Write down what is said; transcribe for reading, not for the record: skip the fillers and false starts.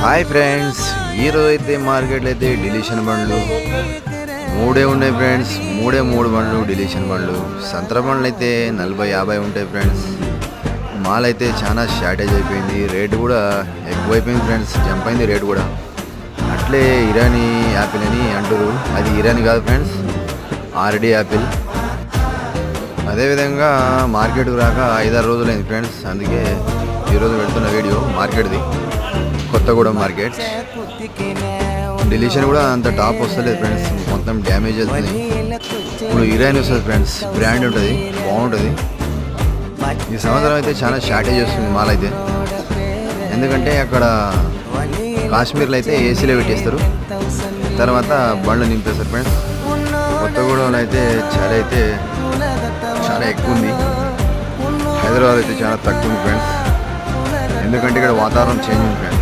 Hi friends, ఈరోజు అయితే మార్కెట్లో అయితే డిలీషన్ బండ్లు మూడే ఉన్నాయి ఫ్రెండ్స్. మూడు బండ్లు డిలీషన్ బండ్లు. సంతర బండ్లు అయితే 40-50 ఉంటాయి ఫ్రెండ్స్. మాల్ అయితే చాలా షార్టేజ్ అయిపోయింది, రేటు కూడా ఎక్కువైపోయింది ఫ్రెండ్స్. జంప్ అయింది రేటు కూడా. అట్లే ఇరానీ యాపిల్ అని అంటారు, అది ఇరానీ కాదు ఫ్రెండ్స్, ఆర్డీ యాపిల్. అదేవిధంగా మార్కెట్కు రాక 5-6 రోజులైంది ఫ్రెండ్స్. అందుకే ఈరోజు పెడుతున్న వీడియో మార్కెట్ది, కొత్తగూడెం మార్కెట్. డిలీషన్ కూడా అంత టాప్ వస్తలేదు ఫ్రెండ్స్, మొత్తం డ్యామేజ్ వెళ్తుంది. ఇప్పుడు ఇరానీ వస్తుంది ఫ్రెండ్స్, బ్రాండ్ ఉంటుంది, బాగుంటుంది. ఈ సంవత్సరం అయితే చాలా షార్టేజ్ వస్తుంది మాల్ అయితే. ఎందుకంటే అక్కడ కాశ్మీర్లో అయితే ఏసీలో పెట్టేస్తారు, తర్వాత బండ్లు నింపేస్తారు ఫ్రెండ్స్. కొత్తగూడెంలో అయితే చాలా ఎక్కువ ఉంది. హైదరాబాద్ అయితే చాలా తక్కువ ఉంది ఫ్రెండ్స్, ఎందుకంటే ఇక్కడ వాతావరణం చేంజ్ ఉంది ఫ్రెండ్స్.